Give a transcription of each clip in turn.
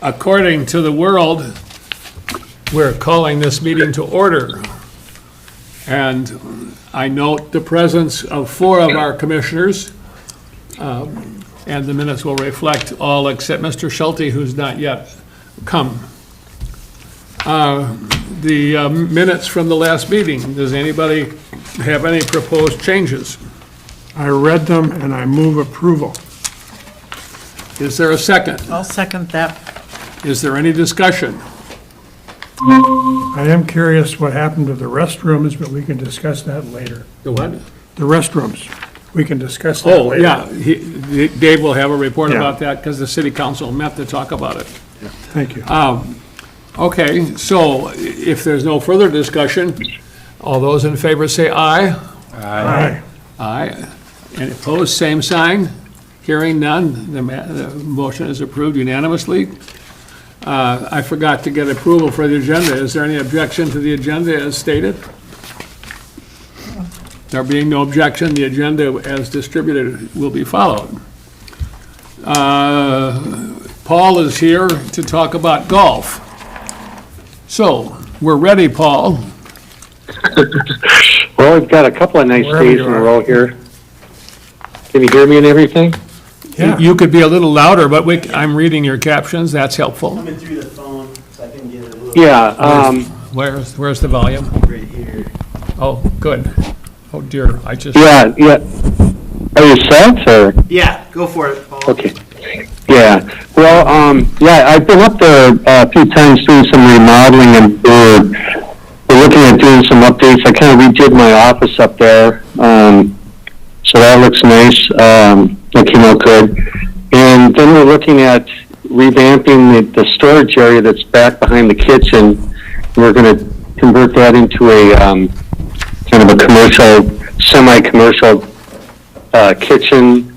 according to the world, we're calling this meeting to order. And I note the presence of 4 of our commissioners, and the minutes will reflect all except Mr. Schulte, who's not yet come. The minutes from the last meeting, does anybody have any proposed changes? I read them and I move approval. Is there a second? I'll second that. Is there any discussion? I am curious what happened to the restrooms, but we can discuss that later. The what? The restrooms, we can discuss that Oh, later. yeah, Dave will have a report Yeah. about that because the city council met to talk about it. Thank you. Okay, so if there's no further discussion, all those in favor say aye. Aye. Aye. And opposed, same sign. Hearing none, the motion is approved unanimously. I forgot to get approval for the agenda. Is there any objection to the agenda as stated? There being no objection, the agenda as distributed will be followed. Paul is here to talk about golf. So, we're ready, Paul. Well, we've got a couple of nice Wherever days you in a are. row here. Can you hear me and everything? Yeah. You could be a little louder, but I'm reading your captions. That's helpful. Coming through the phone, so I can get it a little Yeah, Where's the volume? right here. Oh, good. Oh dear, I just. yeah. Are you set, or? Yeah, go for it, Paul. Okay. Yeah, well, yeah, I've been up there a few times doing some remodeling, and we're looking at doing some updates. I kind of redid my office up there, so that looks nice. That came out good. And then we're looking at revamping the storage area that's back behind the kitchen. We're going to convert that into a kind of a commercial, semi-commercial kitchen,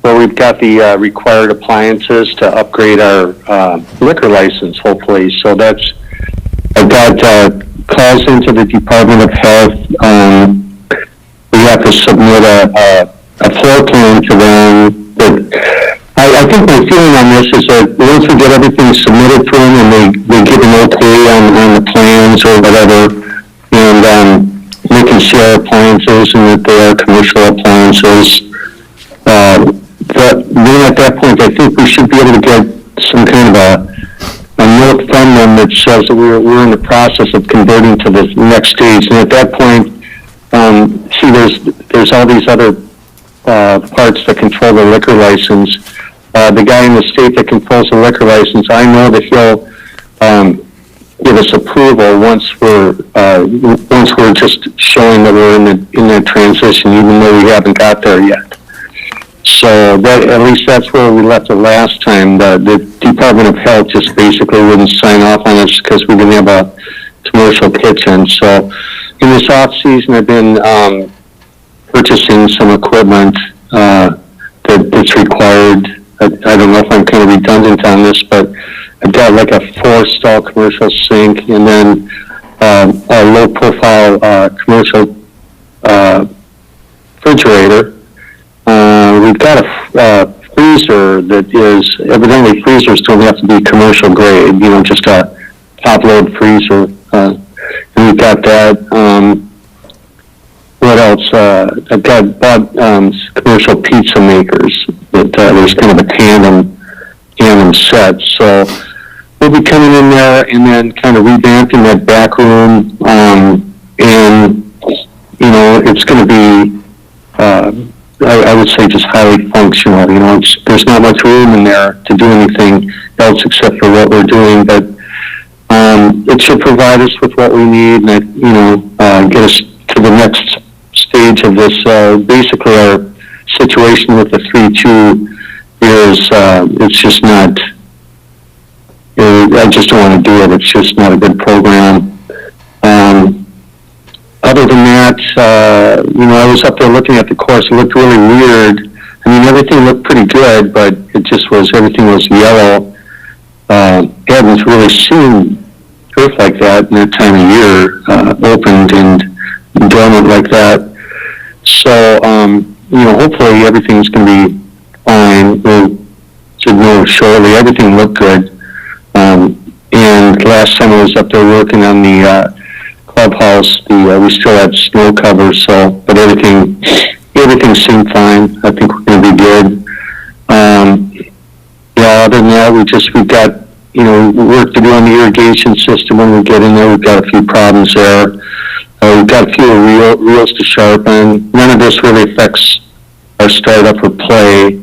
where we've got the required appliances to upgrade our liquor license, hopefully. So that's, I've got calls into the Department of Health. We have to submit a floor plan to them. But I think my feeling on this is that once we get everything submitted to them and they give an okay on the plans or whatever, and they can see our appliances and that they are commercial appliances, then at that point, I think we should be able to get some kind of a note from them that says that we're in the process of converting to the next stage. And at that point, see, there's all these other parts that control the liquor license. The guy in the state that controls the liquor license, I know that he'll give us approval once we're just showing that we're in that transition, even though we haven't got there yet. So that, at least that's where we left it last time. The Department of Health just basically wouldn't sign off on us because we didn't have a commercial kitchen. So in this off season, I've been purchasing some equipment that's required. I don't know if I'm kind of redundant on this, but I've got like a 4-stall commercial sink and then a low-profile commercial refrigerator. We've got a freezer that is, evidently freezers don't have to be commercial grade, just a top-load freezer. And we've got that. What else? I've bought commercial pizza makers that there's kind of a tandem set. So we'll be coming in there and then kind of revamping that back room. And, it's going to be, I would say, just highly functional. There's not much room in there to do anything else except for what we're doing, but it should provide us with what we need and, get us to the next stage of this. Basically, our situation with the 3-2 is it's just not. I just don't want to do it. It's just not a good program. Other than that, I was up there looking at the course. It looked really weird. I mean, everything looked pretty good, but everything was yellow. Hadn't really seen turf like that in that time of year, opened and dormant like that. So, hopefully everything's going to be fine. We should know shortly. Everything looked good. And last time I was up there working on the clubhouse, we still had snow cover, so, but everything seemed fine. I think we're going to be good. Yeah, other than that, we've got, work to do on the irrigation system when we get in there. We've got a few problems there. We've got a few reels to sharpen. None of this really affects our startup or play.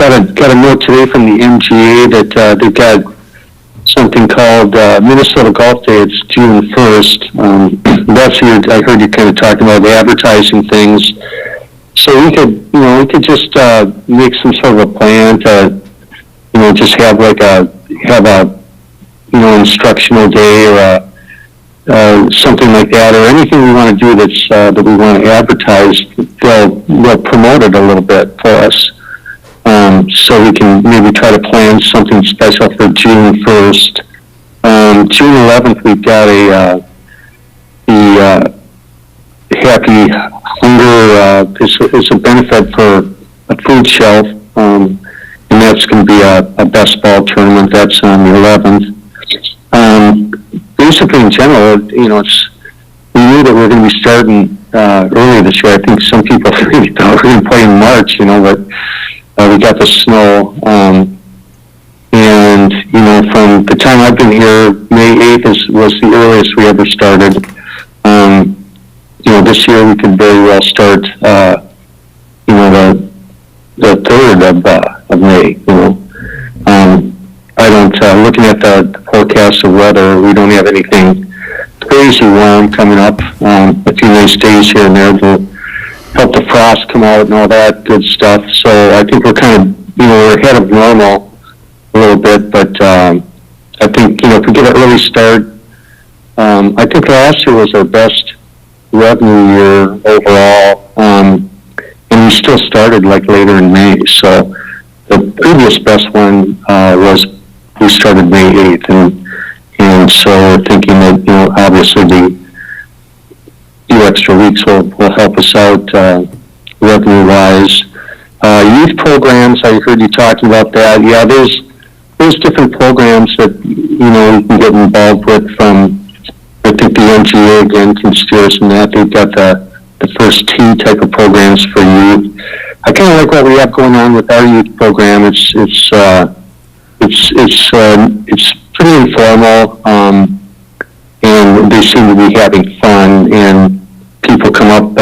Got a note today from the MGA that they've got something called Minnesota Golf Day. It's June 1st. I heard you kind of talking about the advertising things. So we could just make some sort of a plan to, just have a instructional day or something like that, or anything we want to do that we want to advertise. They'll promote it a little bit for us. So we can maybe try to plan something special for June 1st. June 11th, we've got the Happy Hunger is a benefit for a food shelf, and that's going to be a best ball tournament. That's on the 11th. Basically, in general, we knew that we're going to be starting early this year. I think some people really thought we were going to play in March, but we got the snow. And, from the time I've been here, May 8th was the earliest we ever started. This year we could very well start, the 3rd of May, I don't, looking at the forecast of weather, we don't have anything crazy warm coming up. A few nice days here and there will help the frost come out and all that good stuff. So I think we're kind of, we're ahead of normal a little bit, but I think, if we get an early start, I think last year was our best revenue year overall, and we still started like later in May. So the previous best one was we started May 8th, and so we're thinking that obviously the few extra weeks will help us out revenue wise. Youth programs, I heard you talking about that. Yeah, there's different programs that you can get involved with from. I think the NGA again can steer us in that. They've got the first T type of programs for youth. I kind of like what we have going on with our youth program. It's pretty informal, and they seem to be having fun. And people come up.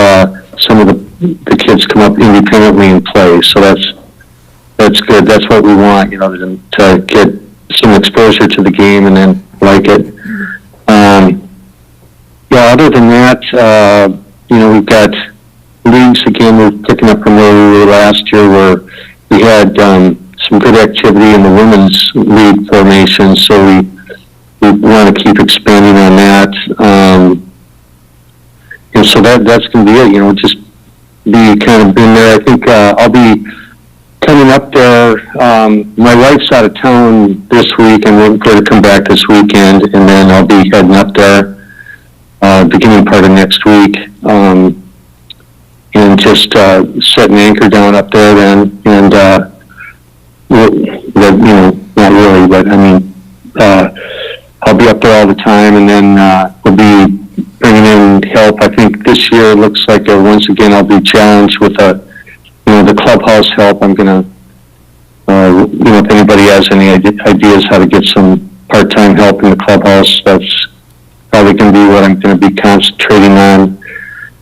Some of the kids come up independently and play. So that's good. That's what we want. To get some exposure to the game and then like it. Yeah, other than that, we've got leagues again. We're picking up from where we were last year, where we had some good activity in the women's league formation. So we want to keep expanding on that. And so that's going to be it. Just be kind of in there. I think I'll be coming up there. My wife's out of town this week, and we're going to come back this weekend, and then I'll be heading up there beginning part of next week, and just set an anchor down up there then, and not really, but I mean, I'll be up there all the time, and then we'll be bringing in help. I think this year it looks like once again I'll be challenged with the clubhouse help. I'm gonna, if anybody has any ideas how to get some part-time help in the clubhouse, that's probably going to be what I'm going to be concentrating on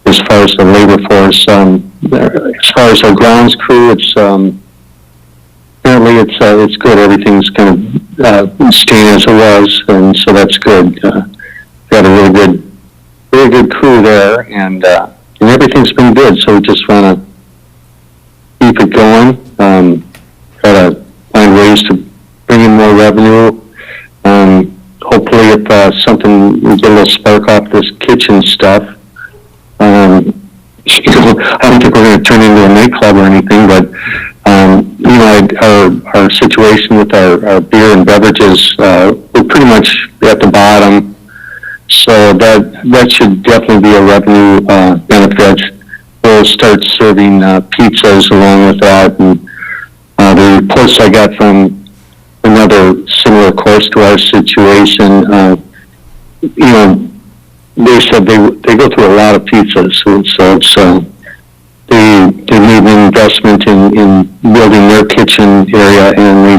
as far as the labor force. As far as our grounds crew, it's apparently it's good. Everything's kind of staying as it was, and so that's good. Got a really good crew there, and everything's been good. So we just want to keep it going. Try to find ways to bring in more revenue. Hopefully, if something, we get a little spark off this kitchen stuff. I don't think we're going to turn into a nightclub or anything, but our situation with our beer and beverages, we're pretty much at the bottom. So that should definitely be a revenue benefit. We'll start serving pizzas along with that, and the reports I got from another similar course to our situation, they said they go through a lot of pizzas, and so it's, they need an investment in building their kitchen area, and they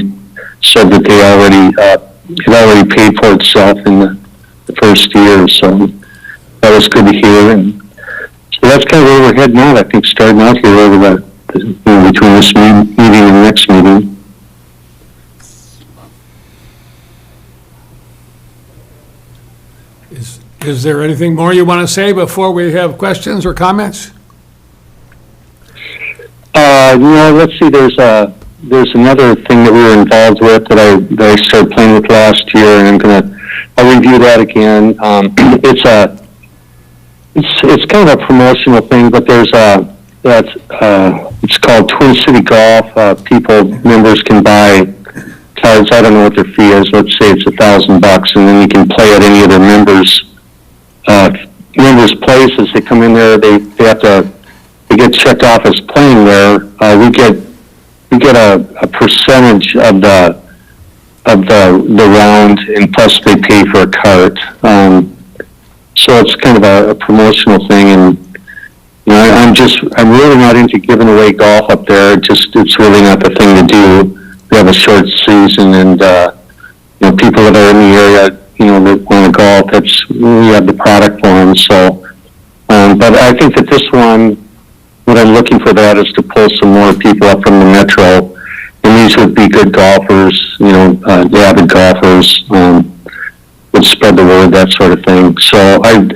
said that they it already paid for itself in the first year, so that was good to hear, and so that's kind of where we're heading out, I think, starting out here over between this meeting and the next meeting. Is there anything more you want to say before we have questions or comments? Let's see, there's another thing that we were involved with that I started playing with last year, and I'll review that again. It's kind of a promotional thing, but it's called Twin City Golf. Members can buy cards. I don't know what their fee is. Let's say it's $1,000, and then you can play at any of their members' places. They come in there. They get checked off as playing there. We get a percentage of the round, and plus they pay for a cart. So it's kind of a promotional thing, and I'm really not into giving away golf up there. It's really not the thing to do. We have a short season, and people that are in the area, that want to golf, we have the product for them. So, but I think that this one, what I'm looking for that is to pull some more people up from the metro, and these would be good golfers, the avid golfers, would spread the word, that sort of thing. So I'm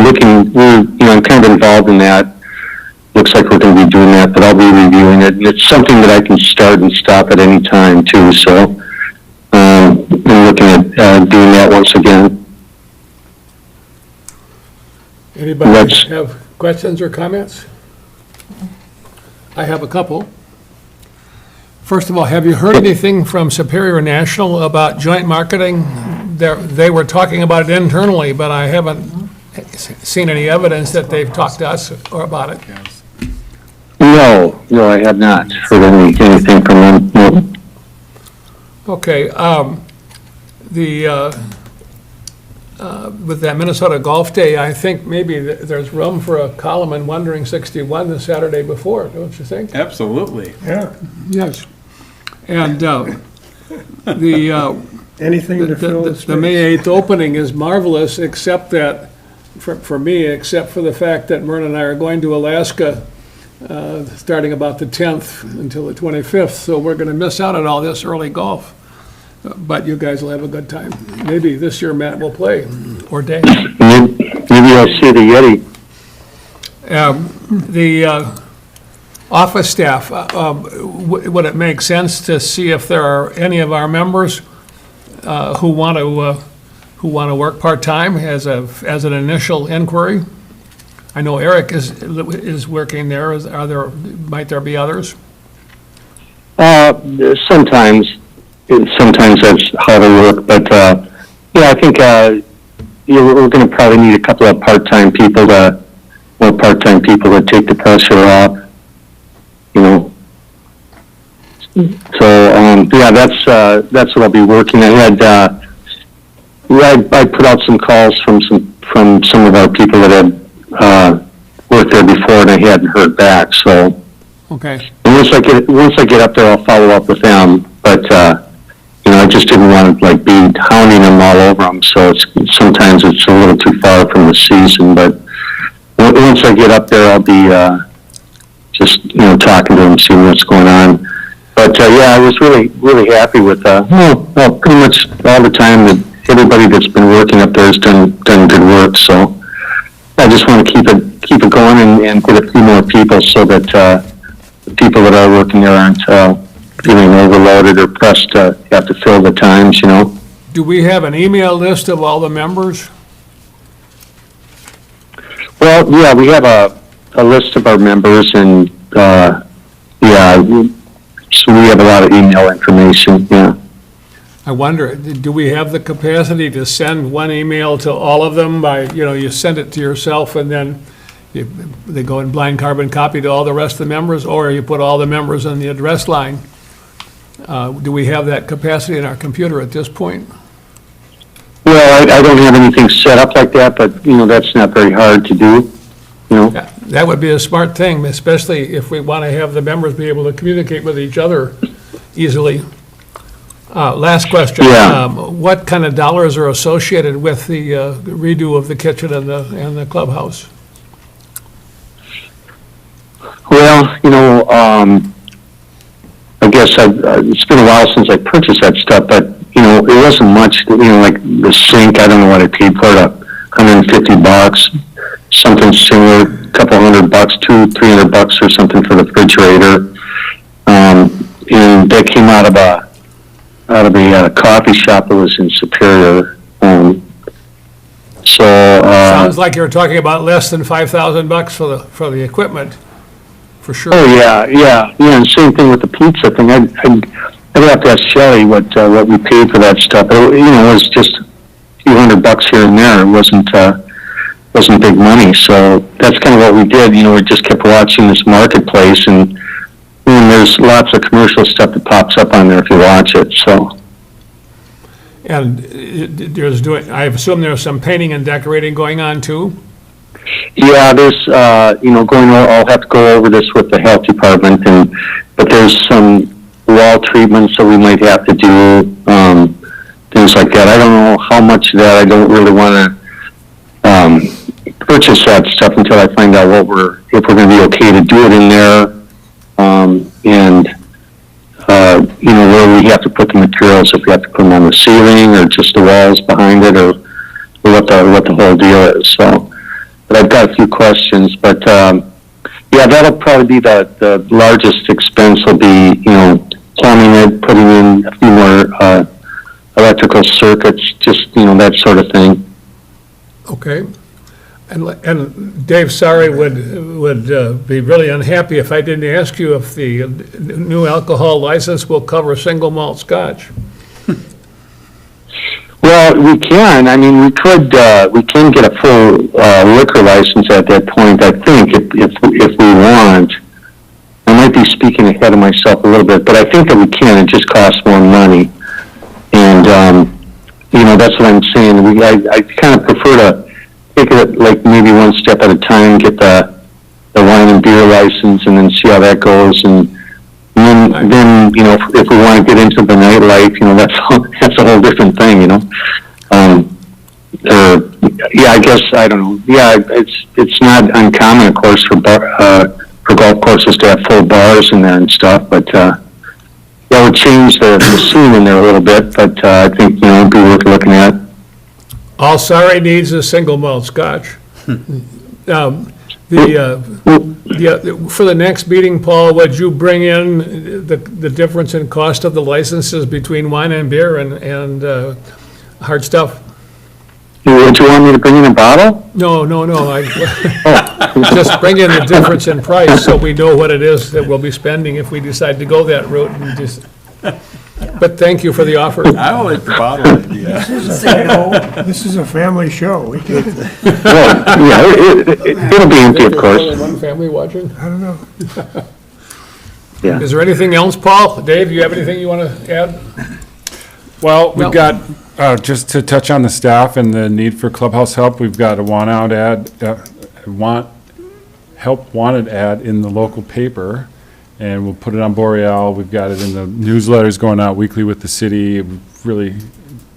looking, I'm kind of involved in that. Looks like we're going to be doing that, but I'll be reviewing it. And it's something that I can start and stop at any time too. So I'm looking at doing that once again. Anybody have questions or comments? I have a couple. First of all, have you heard anything from Superior National about joint marketing? They were talking about it internally, but I haven't seen any evidence that they've talked to us or about it. No, I have not heard anything from them. No. Okay, with that Minnesota Golf Day, I think maybe there's room for a column in Wondering 61 the Saturday before, don't you think? Absolutely. Yeah, Yes. And anything to fill the the May space. 8th opening is marvelous, except that, for me, except for the fact that Myrna and I are going to Alaska starting about the 10th until the 25th, so we're going to miss out on all this early golf. But you guys will have a good time. Maybe this year Matt will play, or Dave. Maybe I'll see the Yeti. The office staff, would it make sense to see if there are any of our members who want to work part-time as an initial inquiry? I know Eric is working there. Might there be others? Sometimes that's how they work, but I think we're going to probably need a couple of part-time people to take the pressure off. So that's what I'll be working. I put out some calls from some of our people that had worked there before, and I hadn't heard back. So Okay. once I get up there, I'll follow up with them. But I just didn't want to be hounding them all over them. So sometimes it's a little too far from the season. But once I get up there, I'll be just talking to them, seeing what's going on. But I was really happy with pretty much all the time that everybody that's been working up there has done good work. So I just want to keep it going and get a few more people so that the people that are working there aren't feeling overloaded or pressed to have to fill the times. Do we have an email list of all the members? Well, yeah, we have a list of our members, and so we have a lot of email information. Yeah. I wonder, do we have the capacity to send one email to all of them by, you send it to yourself and then they go in blind carbon copy to all the rest of the members, or you put all the members on the address line? Do we have that capacity in our computer at this point? Well, I don't have anything set up like that, but, that's not very hard to do, Yeah, that would be a smart thing, especially if we want to have the members be able to communicate with each other easily. Last question. Yeah. What kind of dollars are associated with the redo of the kitchen and the clubhouse? Well, I guess it's been a while since I purchased that stuff, but, it wasn't much, like the sink, I don't know what I paid for it, $150, something similar, a couple $100, $200-300 or something for the refrigerator. And that came out of a coffee shop that was in Superior. Sounds like you're talking about less than $5,000 for the equipment, for sure. Oh, yeah, and same thing with the pizza thing. I'd have to ask Shelley what we paid for that stuff. It was just a few $100 here and there. It wasn't big money, so that's kind of what we did. We just kept watching this marketplace, and there's lots of commercial stuff that pops up on there if you watch it, so. And I assume there's some painting and decorating going on too? Yeah, there's, I'll have to go over this with the health department, but there's some wall treatments that we might have to do, things like that. I don't know how much of that. I don't really want to purchase that stuff until I find out if we're going to be okay to do it in there, and where we have to put the materials, if we have to put them on the ceiling or just the walls behind it, or what the whole deal is. So, but I've got a few questions, but yeah, that'll probably be the largest expense. Will be plumbing it, putting in a few more electrical circuits, just that sort of thing. Okay. And Dave, sorry, would be really unhappy if I didn't ask you if the new alcohol license will cover single malt scotch. Well, we can. I mean, we can get a full liquor license at that point, I think, if we want. I might be speaking ahead of myself a little bit, but I think that we can. It just costs more money. And, that's what I'm saying. I kind of prefer to take it like maybe one step at a time, get the wine and beer license, and then see how that goes. And then if we want to get into the nightlife, that's a whole different thing, yeah, I guess, I don't know. Yeah, it's not uncommon, of course, for golf courses to have full bars in there and stuff, but that would change the scene in there a little bit, but I think, it'd be worth looking at. All Surrey needs is single malt scotch. For the next meeting, Paul, would you bring in the difference in cost of the licenses between wine and beer and hard stuff? Would you want me to bring in a bottle? No. Just bring in the difference in price so we know what it is that we'll be spending if we decide to go that route. But thank you for the offer. I will like the bottle idea. This is a family show. We can, Well, yeah, it'll be empty, of Only course. one family watching? I don't know. Yeah. Is there anything else, Paul? Dave, you have anything you want to add? Well, No. we've got, just to touch on the staff and the need for clubhouse help, we've got a help wanted ad in the local paper, and we'll put it on Boreal. We've got it in the newsletters going out weekly with the city, really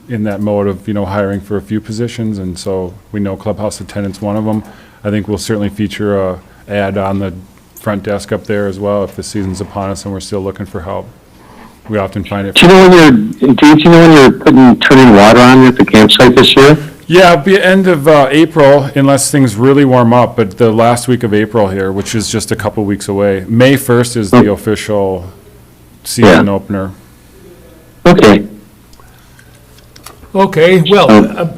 in that mode of, hiring for a few positions, and so we know clubhouse attendant's one of them. I think we'll certainly feature a ad on the front desk up there as well if the season's upon us and we're still looking for help. We often find it. Do you know when you're turning water on at the campsite this year? Yeah, it'll be end of April unless things really warm up, but the last week of April here, which is just a couple weeks away. May 1st is the official season opener. Okay. Okay, well,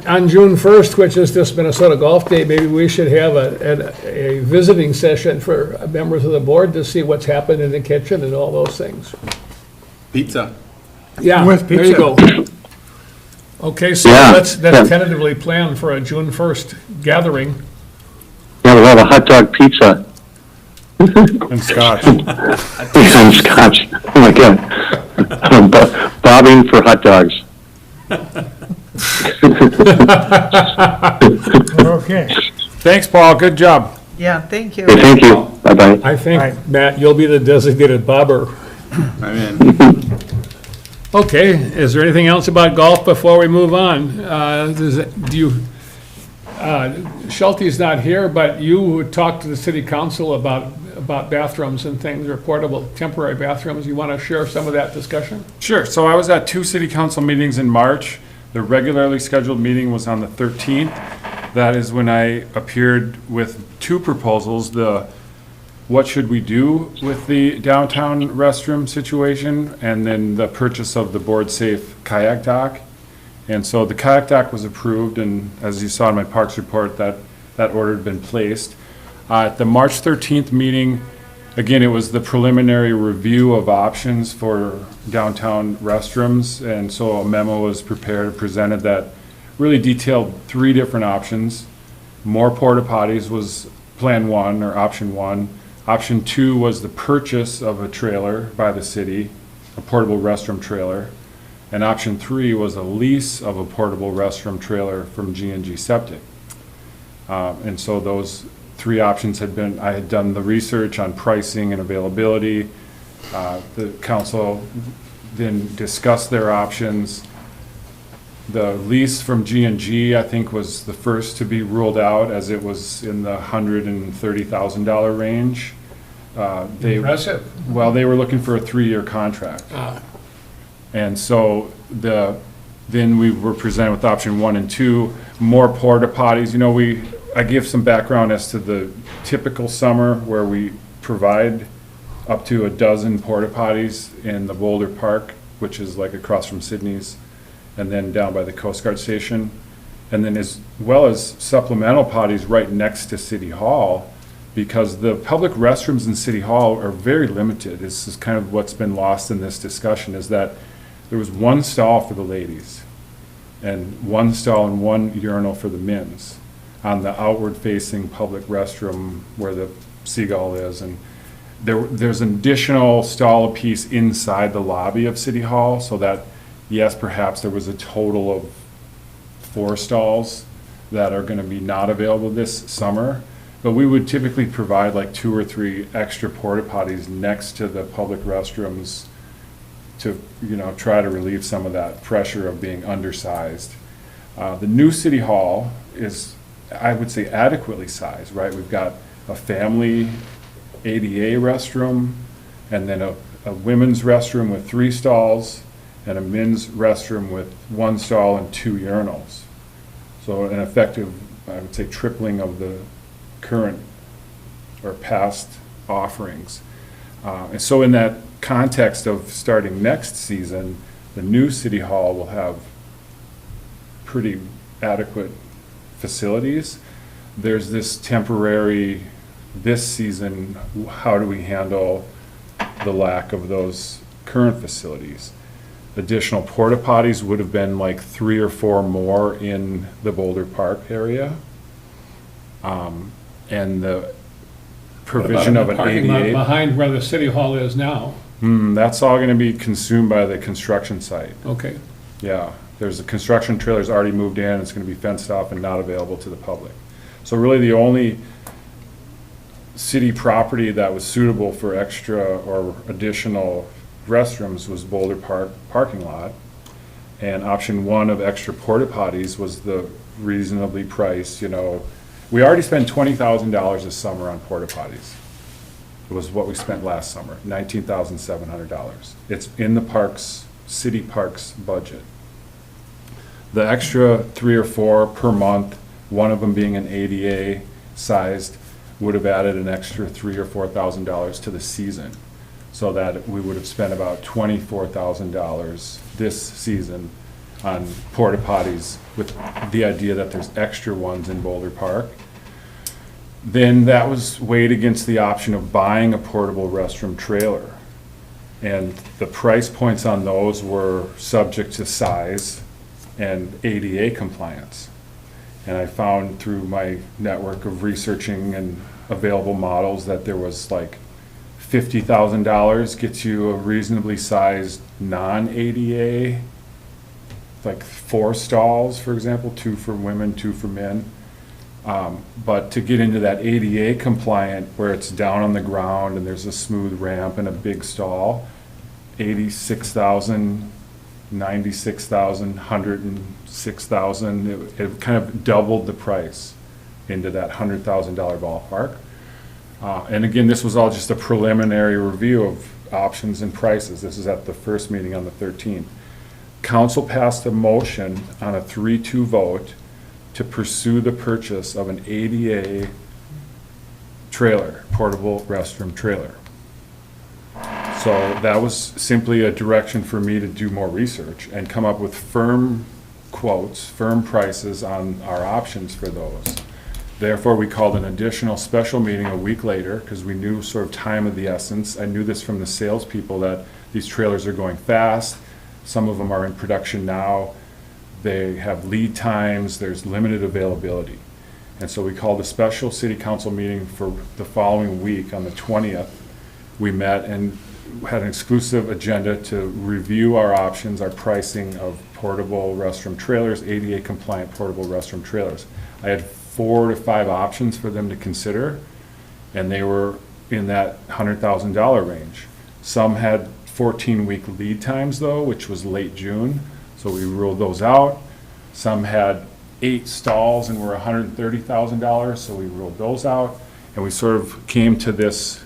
on June 1st, which is this Minnesota Golf Day, maybe we should have a visiting session for members of the board to see what's happened in the kitchen and all those things. Pizza. Yeah, With there you go. Okay, so Yeah, let's yeah. tentatively plan for a June 1st gathering. Yeah, we'll have a hot dog pizza. And scotch. And scotch. Oh, my God. bobbing for hot dogs. Okay. Thanks, Paul, good job. Yeah, thank you. Okay, thank you. Bye-bye. I think, Right. Matt, you'll be the designated bobber. I'm in. Okay, is there anything else about golf before we move on? Schulte's not here, but you talked to the city council about bathrooms and things, or portable, temporary bathrooms. You want to share some of that discussion? Sure, so I was at 2 city council meetings in March. The regularly scheduled meeting was on the 13th. That is when I appeared with 2 proposals, what should we do with the downtown restroom situation, and then the purchase of the board-safe kayak dock. And so the kayak dock was approved, and as you saw in my parks report, that order had been placed. At the March 13th meeting, again, it was the preliminary review of options for downtown restrooms, and so a memo was prepared and presented that really detailed 3 different options. More porta potties was plan 1, or option 1. Option 2 was the purchase of a trailer by the city, a portable restroom trailer. And option 3 was a lease of a portable restroom trailer from G&G Septic. And so those 3 options I had done the research on pricing and availability. The council then discussed their options. The lease from G&G, I think, was the first to be ruled out, as it was in the $130,000 range. Impressive. Well, they were looking for a 3-year contract. And so then we were presented with option 1 and 2, more porta potties. You know, I give some background as to the typical summer where we provide up to a dozen porta potties in the Boulder Park, which is like across from Sydney's, and then down by the Coast Guard station. And then as well as supplemental potties right next to City Hall, because the public restrooms in City Hall are very limited. This is kind of what's been lost in this discussion, is that there was 1 stall for the ladies and 1 stall and 1 urinal for the men's on the outward-facing public restroom where the Seagull is. And there's an additional stall apiece inside the lobby of City Hall, so that, yes, perhaps there was a total of 4 stalls that are gonna be not available this summer. But we would typically provide like 2 or 3 extra porta potties next to the public restrooms to, try to relieve some of that pressure of being undersized. The new City Hall is, I would say, adequately sized, right? We've got a family ADA restroom, and then a women's restroom with 3 stalls, and a men's restroom with 1 stall and 2 urinals. So an effective, I would say, tripling of the current or past offerings. And so in that context of starting next season, the new City Hall will have pretty adequate facilities. There's this temporary, this season, how do we handle the lack of those current facilities? Additional porta potties would have been like 3 or 4 more in the Boulder Park area. And the provision of an Parking lot ADA, behind where the city hall is now. that's all gonna be consumed by the construction site. Okay. Yeah, there's a construction trailer's already moved in, it's gonna be fenced off and not available to the public. So really the only city property that was suitable for extra or additional restrooms was Boulder Park parking lot. And option 1 of extra porta potties was the reasonably priced, we already spent $20,000 this summer on porta potties. It was what we spent last summer, $19,700. It's in the parks, city parks budget. The extra 3 or 4 per month, one of them being an ADA sized, would have added an extra $3,000 or $4,000 to the season. So that we would have spent about $24,000 this season on porta potties, with the idea that there's extra ones in Boulder Park. Then that was weighed against the option of buying a portable restroom trailer. And the price points on those were subject to size and ADA compliance. And I found through my network of researching and available models that there was like $50,000 gets you a reasonably sized non-ADA, like 4 stalls, for example, 2 for women, 2 for men. But to get into that ADA compliant, where it's down on the ground and there's a smooth ramp and a big stall, 86,000, 96,000, 106,000, it kind of doubled the price into that $100,000 ballpark. And again, this was all just a preliminary review of options and prices. This is at the first meeting on the 13th. Council passed a motion on a 3-2 vote to pursue the purchase of an ADA trailer, portable restroom trailer. So that was simply a direction for me to do more research and come up with firm quotes, firm prices on our options for those. Therefore, we called an additional special meeting a week later because we knew sort of time of the essence. I knew this from the salespeople that these trailers are going fast. Some of them are in production now. They have lead times. There's limited availability. And so we called a special city council meeting for the following week on the 20th. We met and had an exclusive agenda to review our options, our pricing of portable restroom trailers, ADA compliant portable restroom trailers. I had 4 to 5 options for them to consider, and they were in that $100,000 range. Some had 14-week lead times though, which was late June, so we ruled those out. Some had 8 stalls and were $130,000, so we ruled those out. And we sort of came to this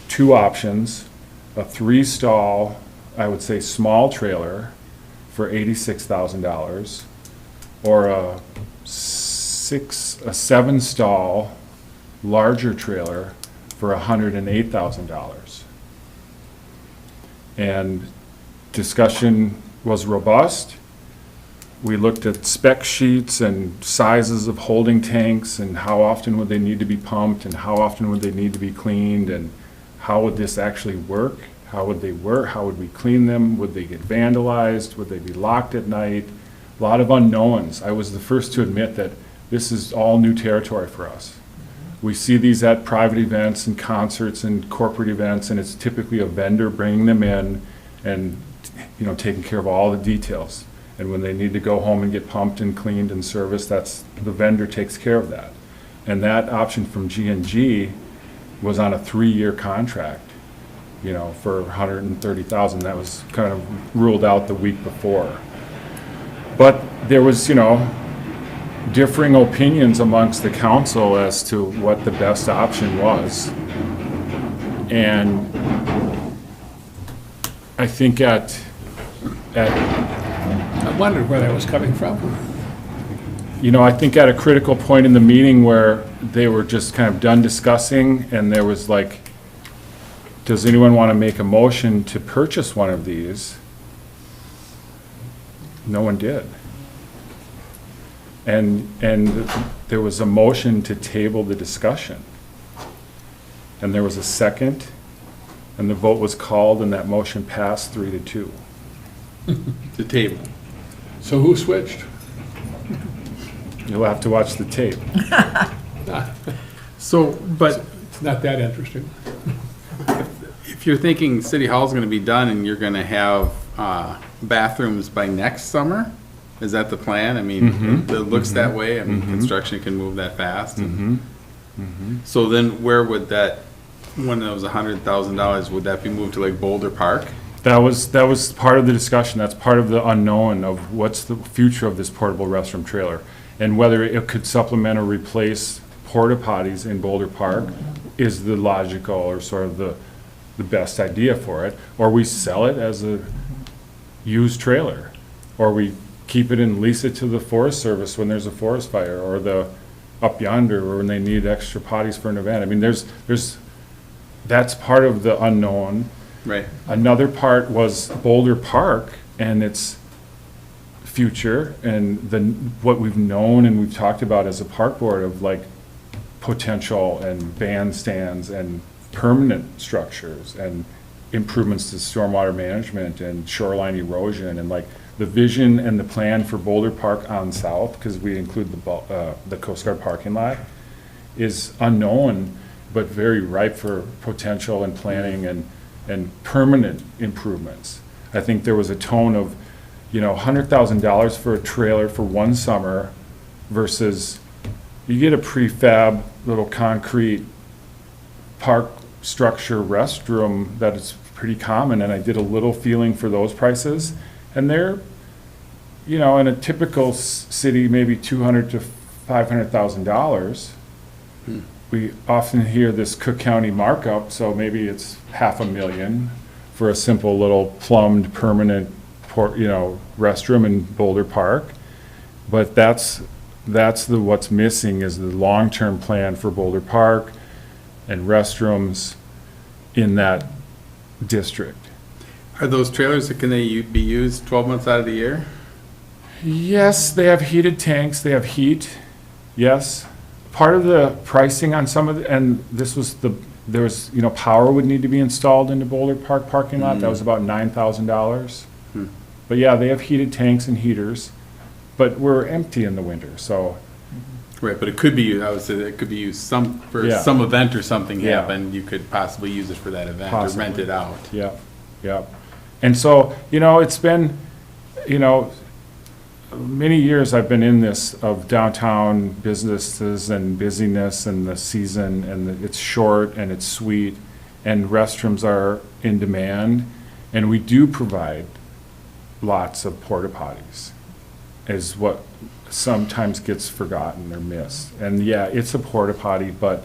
2 options, a 3-stall, I would say small trailer for $86,000, or a 7-stall larger trailer for $108,000. And discussion was robust. We looked at spec sheets and sizes of holding tanks and how often would they need to be pumped and how often would they need to be cleaned and how would this actually work? How would they work? How would we clean them? Would they get vandalized? Would they be locked at night? A lot of unknowns. I was the first to admit that this is all new territory for us. We see these at private events and concerts and corporate events, and it's typically a vendor bringing them in and, you know, taking care of all the details. And when they need to go home and get pumped and cleaned and serviced, that's, the vendor takes care of that. And that option from G&G was on a 3-year contract, you know, for $130,000. That was kind of ruled out the week before. But there was, you know, differing opinions amongst the council as to what the best option was. And I think I wondered where that was coming from. you know, I think at a critical point in the meeting where they were just kind of done discussing and there was like, does anyone want to make a motion to purchase one of these? No one did. And there was a motion to table the discussion. And there was a second, and the vote was called, and that motion passed 3-2. The table. So who switched? You'll have to watch the tape. So, but It's not that interesting. if you're thinking City Hall's gonna be done and you're gonna have, bathrooms by next summer, is that the plan? I mean, it looks that way. I mean, construction can move that fast. So then where would that, when it was $100,000, would that be moved to like Boulder Park? That was part of the discussion. That's part of the unknown of what's the future of this portable restroom trailer. And whether it could supplement or replace porta potties in Boulder Park is the logical or sort of the best idea for it. Or we sell it as a used trailer. Or we keep it and lease it to the Forest Service when there's a forest fire, or the up yonder or when they need extra potties for an event. I mean, that's part of the unknown. Right. Another part was Boulder Park and its future and what we've known and we've talked about as a park board of like potential and bandstands and permanent structures and improvements to stormwater management and shoreline erosion and like the vision and the plan for Boulder Park on south, because we include the Coast Guard parking lot, is unknown. but very ripe for potential and planning and permanent improvements. I think there was a tone of, $100,000 for a trailer for one summer versus you get a prefab little concrete park structure restroom that is pretty common, and I did a little feeling for those prices, and they're, in a typical city, maybe $200,000 to $500,000. We often hear this Cook County markup, so maybe it's $500,000 for a simple little plumbed permanent restroom in Boulder Park. But that's what's missing is the long-term plan for Boulder Park and restrooms in that district. Are those trailers, can they be used 12 months out of the year? Yes, they have heated tanks, they have heat, yes. Part of the pricing on some of the, and this was there was, power would need to be installed in the Boulder Park parking lot, that was about $9,000. But yeah, they have heated tanks and heaters, but we're empty in the winter, so. Right, but it could be used, I would say that it could be used for Yeah. some event or something Yeah. happened, you could possibly use it for that event or Possibly. rent it out. Yeah, yeah. And so, it's been, many years I've been in this of downtown businesses and busyness and the season, and it's short and it's sweet, and restrooms are in demand, and we do provide lots of porta potties, is what sometimes gets forgotten or missed. And yeah, it's a porta potty, but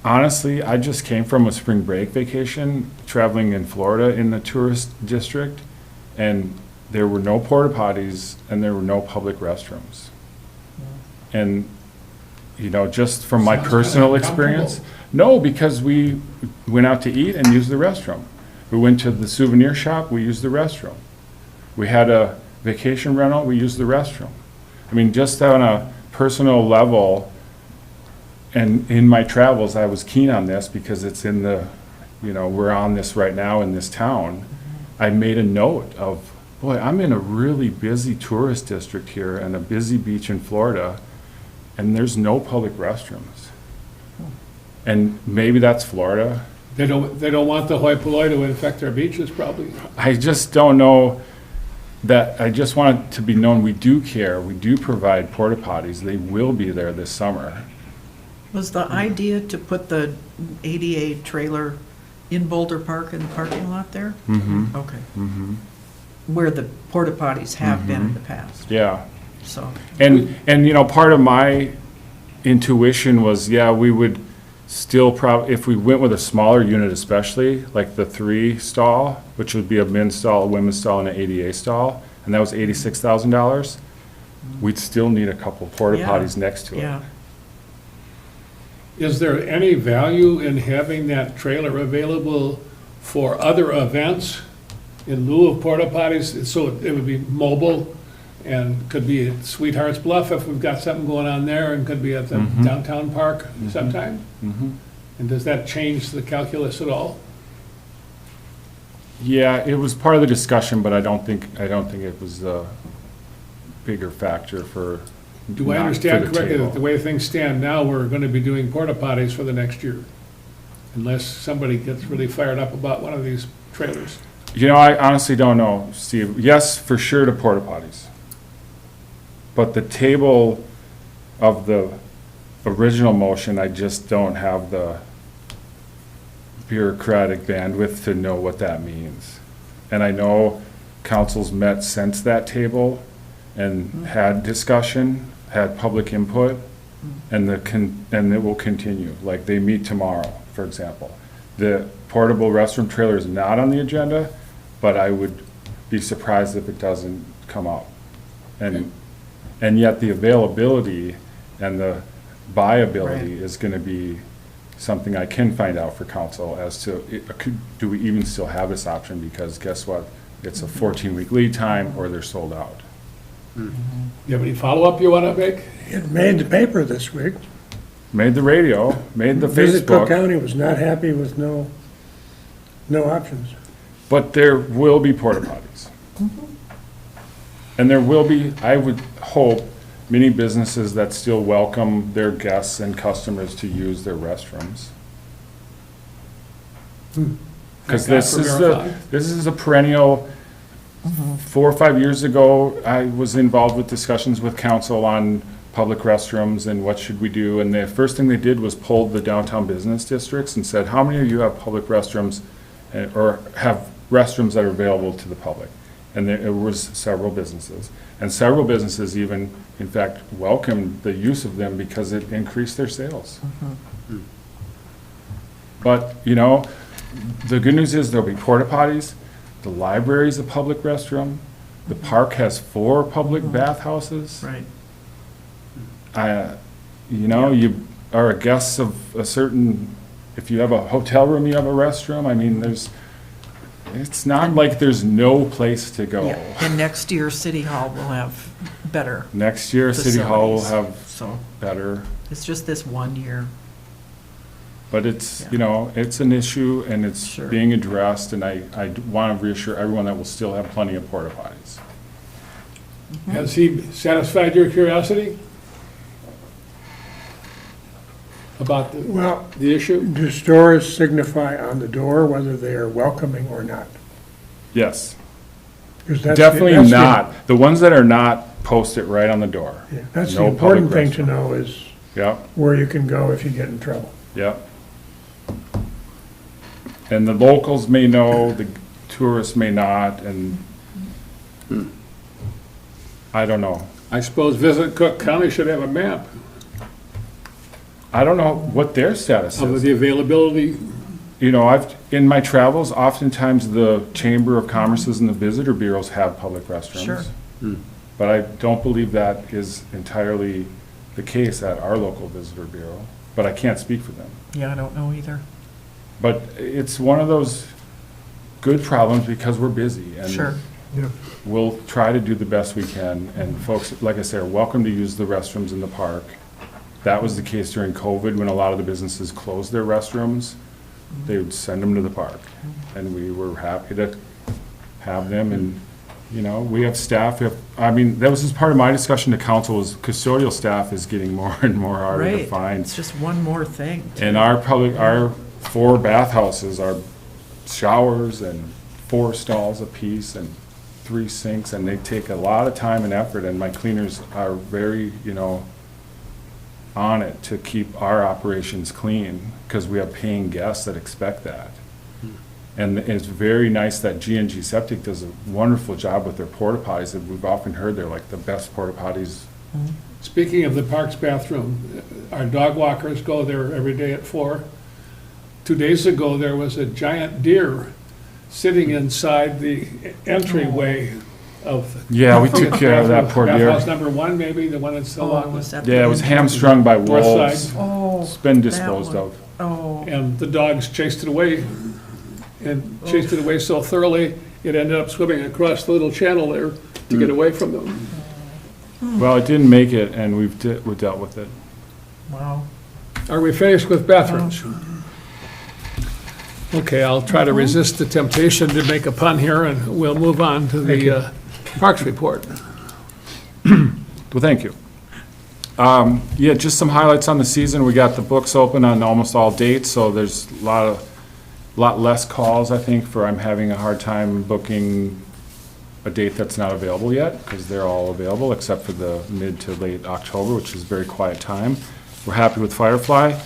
honestly, I just came from a spring break vacation traveling in Florida in the tourist district, and there were no porta potties and there were no public restrooms. And, just from my Sounds personal kinda experience, no, because we went out to eat and used the restroom. We went to the souvenir shop, we used the restroom. We had a vacation rental, we used the restroom. I mean, just on a personal level, and in my travels, I was keen on this because it's in the, we're on this right now in this town. I made a note of, boy, I'm in a really busy tourist district here and a busy beach in Florida, and there's no public restrooms. And maybe that's Florida. They don't want the hoi polloi to infect their beaches, probably. I just don't know that, I just want it to be known, we do care, we do provide porta potties, they will be there this summer. Was the idea to put the ADA trailer in Boulder Park in the parking lot there? Mm-hmm, Okay. mm-hmm, Where the porta potties have been in the past, yeah. so. And, part of my intuition was, yeah, we would still if we went with a smaller unit especially, like the 3 stall, which would be a men's stall, a women's stall, and an ADA stall, and that was $86,000, we'd still need a couple porta Yeah, potties next to it. Yeah, Is there any value in having that trailer available for other events in lieu of porta potties? So it would be mobile and could be at Sweetheart's Bluff if we've got something going on there, and could be at the downtown park sometime? Mhm. And does that change the calculus at all? Yeah, it was part of the discussion, but I don't think it was a bigger factor for. Do I not understand for the correctly table. that the way things stand now, we're going to be doing porta potties for the next year? Unless somebody gets really fired up about one of these trailers. I honestly don't know, Steve. Yes, for sure to porta potties. But the table of the original motion, I just don't have the bureaucratic bandwidth to know what that means. And I know councils met since that table and had discussion, had public input, and it will continue. Like, they meet tomorrow, for example. The portable restroom trailer is not on the agenda, but I would be surprised if it doesn't come up. And yet the availability and the viability Right. is gonna be something I can find out for council as to, do we even still have this option? Because guess what? It's a 14-week lead time, or they're sold out. You have any follow-up you want to make? It made the paper this week. Made the radio, made the Visit Cook Facebook, County was not happy with no options. but there will be porta potties. And there will be, I would hope, many businesses that still welcome their guests and customers to use their restrooms. Because Thank God for Marathon. this is a perennial, 4 or 5 years ago, I was involved with discussions with council on public restrooms and what should we do, and the first thing they did was polled the downtown business districts and said, how many of you have public restrooms, or have restrooms that are available to the public? And there was several businesses, and several businesses even, in fact, welcomed the use of them because it increased their sales. But, you know, the good news is there'll be porta potties, the library's a public restroom, the park has 4 public bathhouses. Right. You know, you are a guest of a certain, if you have a hotel room, you have a restroom. I mean, it's not like there's no place to go. Yeah, and next year, City Hall will have better, Next year, City Hall will have so better, it's just this one year. but it's, Yeah. you know, it's an issue and it's Sure. being addressed, and I want to reassure everyone that we'll still have plenty of porta potties. Has he satisfied your curiosity about Well, the issue? do stores signify on the door whether they are welcoming or not? Yes, 'Cause that's the- definitely that's the- not. The ones that are not, post it right on the door. Yeah, that's the No important public thing to know is Yep, where you can go if you get in trouble. yep. And the locals may know, the tourists may not, and I don't know. I suppose Visit Cook County should have a map I don't know what their status of is. the availability. You know, in my travels, oftentimes the Chamber of Commerce's and the visitor bureaus have public restrooms. Sure. But I don't believe that is entirely the case at our local visitor bureau, but I can't speak for them. Yeah, I don't know either. But it's one of those good problems because we're busy. Sure. Yeah. We'll try to do the best we can, and folks, like I say, are welcome to use the restrooms in the park. That was the case during COVID, when a lot of the businesses closed their restrooms. They would send them to the park, and we were happy to have them, and, you know, we have staff, I mean, that was just part of my discussion to council, was custodial staff is getting more and more harder to Right. find. It's just one more thing. And our 4 bathhouses are showers and 4 stalls apiece and 3 sinks, and they take a lot of time and effort, and my cleaners are very, you know, on it to keep our operations clean, because we have paying guests that expect that. And it's very nice that G&G Septic does a wonderful job with their porta potties, and we've often heard they're like the best porta potties. Speaking of the park's bathroom, our dog walkers go there every day at 4. 2 days ago, there was a giant deer sitting inside the entryway of. Yeah, we took care of that poor deer. Bathhouse number 1, maybe, the one that's Oh, along was the, that the Yeah, it was engine? hamstrung by North wolves. side. Oh. It's been that disposed one. of. Oh, and the dogs chased it away, and chased it away so thoroughly, it ended up swimming across the little channel there to get away from them. Well, it didn't make it, and we dealt with it. wow. Are we finished with bathrooms? Okay, I'll try to resist the temptation to make a pun here, and we'll move on to the Parks report. Well, thank you. Yeah, just some highlights on the season. We got the books open on almost all dates, so there's a lot less calls, I think, for I'm having a hard time booking a date that's not available yet, because they're all available, except for the mid to late October, which is a very quiet time. We're happy with Firefly.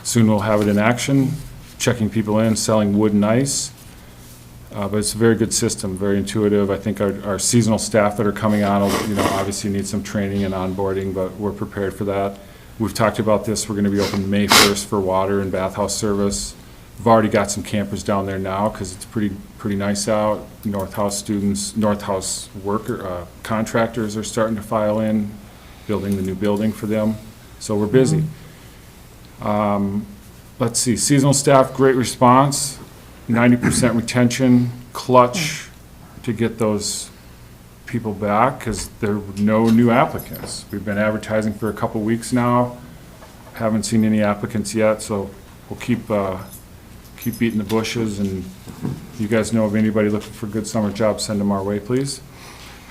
Soon we'll have it in action, checking people in, selling wood and ice. But it's a very good system, very intuitive. I think our seasonal staff that are coming on, you know, obviously need some training and onboarding, but we're prepared for that. We've talked about this, we're gonna be open May 1st for water and bathhouse service. We've already got some campers down there now, because it's pretty nice out. North House students, North House contractors are starting to file in, building the new building for them, so we're busy. Let's see, seasonal staff, great response, 90% retention, clutch to get those people back, because there were no new applicants. We've been advertising for a couple weeks now, haven't seen any applicants yet, so we'll keep beating the bushes, and if you guys know of anybody looking for good summer jobs, send them our way, please.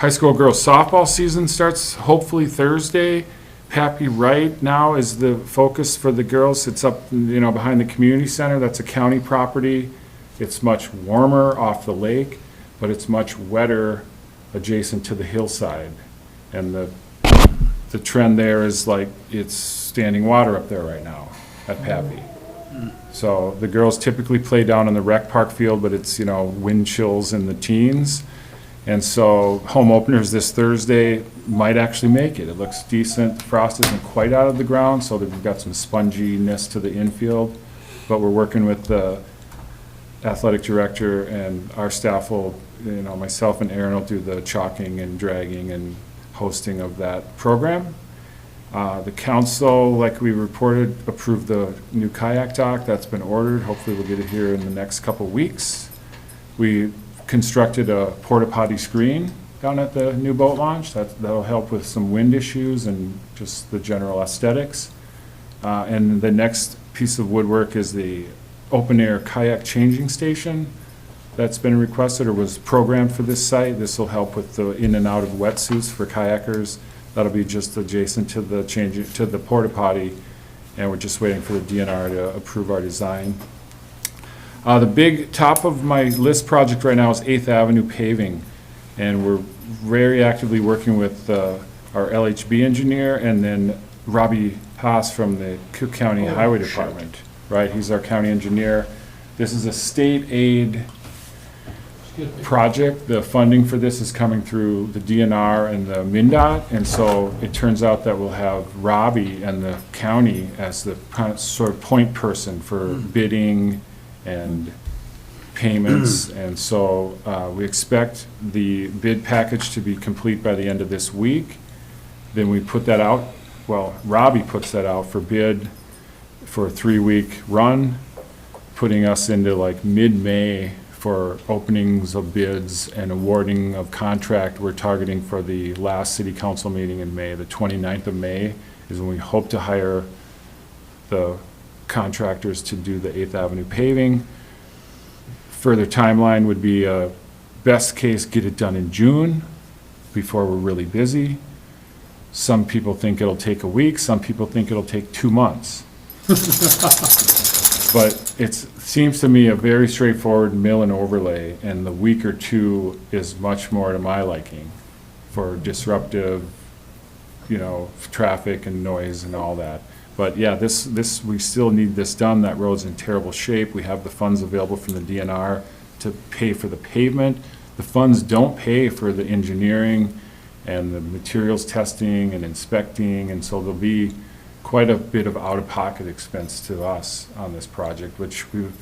High school girls softball season starts hopefully Thursday. Pappy Right now is the focus for the girls. It's up, behind the community center. That's a county property. It's much warmer off the lake, but it's much wetter adjacent to the hillside. And the trend there is like it's standing water up there right now at Pappy. So the girls typically play down in the rec park field, but it's, wind chills in the teens. And so home openers this Thursday might actually make it. It looks decent. Frost isn't quite out of the ground, so we've got some sponginess to the infield. But we're working with the athletic director, and our staff will, myself and Aaron will do the chalking and dragging and hosting of that program. The council, like we reported, approved the new kayak dock. That's been ordered. Hopefully we'll get it here in the next couple weeks. We constructed a porta potty screen down at the new boat launch. That'll help with some wind issues and just the general aesthetics. And the next piece of woodwork is the open-air kayak changing station that's been requested or was programmed for this site. This will help with the in and out of wetsuits for kayakers. That'll be just adjacent to the porta potty, and we're just waiting for the DNR to approve our design. The big top of my list project right now is 8th Avenue paving, and we're very actively working with our LHB engineer and then Robbie Haas from the Cook County Highway Department. Right, he's our county engineer. This is a state aid project. The funding for this is coming through the DNR and the MnDOT, and so it turns out that we'll have Robbie and the county as the sort of point person for bidding and payments, and so we expect the bid package to be complete by the end of this week. Then we put that out, Robbie puts that out for bid for a 3-week run, putting us into like mid-May for openings of bids and awarding of contract. We're targeting for the last city council meeting in May. The 29th of May is when we hope to hire the contractors to do the 8th Avenue paving. Further timeline would be best case, get it done in June before we're really busy. Some people think it'll take a week, some people think it'll take 2 months. But it seems to me a very straightforward mill and overlay, and the week or two is much more to my liking for disruptive, traffic and noise and all that. But yeah, this we still need this done. That road's in terrible shape. We have the funds available from the DNR to pay for the pavement. The funds don't pay for the engineering and the materials testing and inspecting, and so there'll be quite a bit of out-of-pocket expense to us on this project, which we've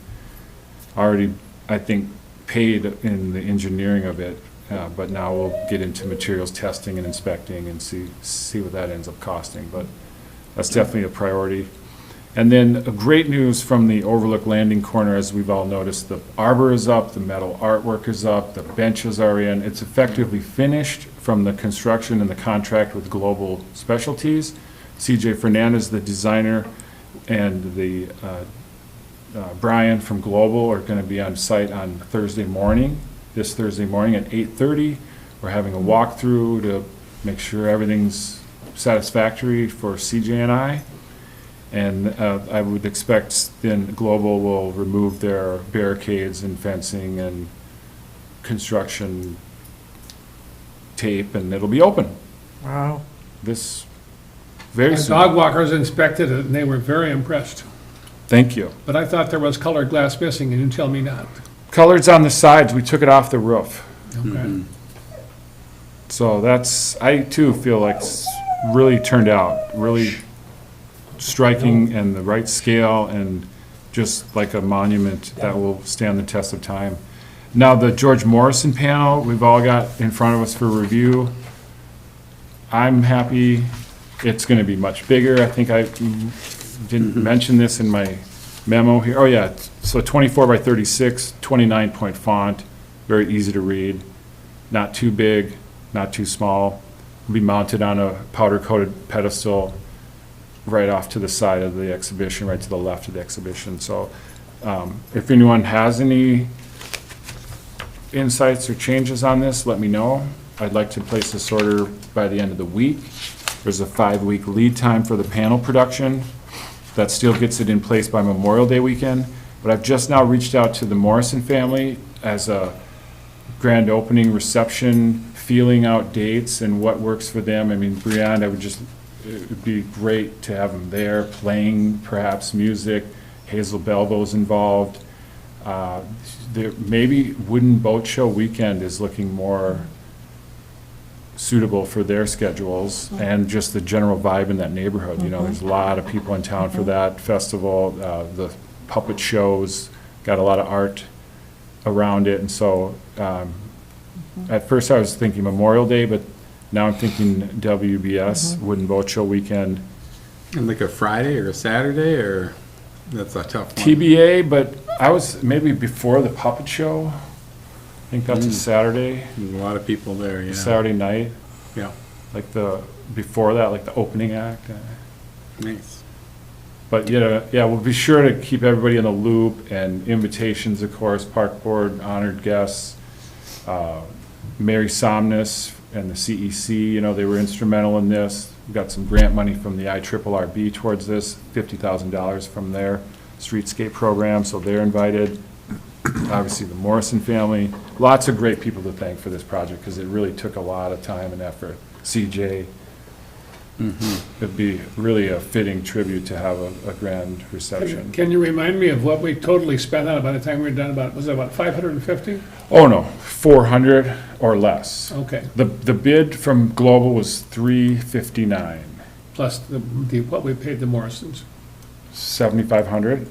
already, I think, paid in the engineering of it, but now we'll get into materials testing and inspecting and see what that ends up costing, but that's definitely a priority. And then great news from the Overlook Landing Corner, as we've all noticed, the arbor is up, the metal artwork is up, the benches are in. It's effectively finished from the construction and the contract with Global Specialties. CJ Fernandez, the designer, and the Brian from Global are going to be on site on this Thursday morning at 8:30. We're having a walkthrough to make sure everything's satisfactory for CJ and I. And I would expect then Global will remove their barricades and fencing and construction tape, and it'll be open. Wow. This very My soon. dog walkers inspected it, and they were very impressed. Thank you. But I thought there was colored glass missing, and you tell me not. Colors on the sides, we took it off the roof. Okay. So I too feel like it's really turned out, really striking and the right scale and just like a monument that will stand the test of time. Now, the George Morrison panel, we've all got in front of us for review. I'm happy. It's going to be much bigger. I think I didn't mention this in my memo here. Oh, yeah. So 24 by 36, 29-point font, very easy to read, not too big, not too small. Will be mounted on a powder-coated pedestal right off to the side of the exhibition, right to the left of the exhibition. So if anyone has any insights or changes on this, let me know. I'd like to place this order by the end of the week. There's a 5-week lead time for the panel production. That still gets it in place by Memorial Day weekend. But I've just now reached out to the Morrison family as a grand opening reception, feeling out dates and what works for them. I mean, Brianne, it would be great to have them there, playing perhaps music. Hazel Belvo's involved. Maybe Wooden Boat Show weekend is looking more suitable for their schedules and just the general vibe in that neighborhood. You know, there's a lot of people in town for that festival. The puppet shows, got a lot of art around it. And so at first I was thinking Memorial Day, but now I'm thinking WBS, Wooden Boat Show weekend. And like a Friday or a Saturday, or that's a tough one? TBA, but I was maybe before the puppet show. I think that's a Saturday, There's a lot of people there, yeah. Saturday night, Yeah, like before that, like the opening act. nice. But, yeah, we'll be sure to keep everybody in the loop, and invitations, of course, Park Board, honored guests, Mary Somnus and the CEC, they were instrumental in this. We got some grant money from the IRRB towards this, $50,000 from their streetscape program, so they're invited. Obviously, the Morrison family, lots of great people to thank for this project, because it really took a lot of time and effort. CJ, it'd be really a fitting tribute to have a grand reception. Can you remind me of what we totally spent on it by the time we were done? Was it about 550? Oh, no, 400 or less. Okay, The bid from Global was 359, plus what we paid the Morrisons. 7,500.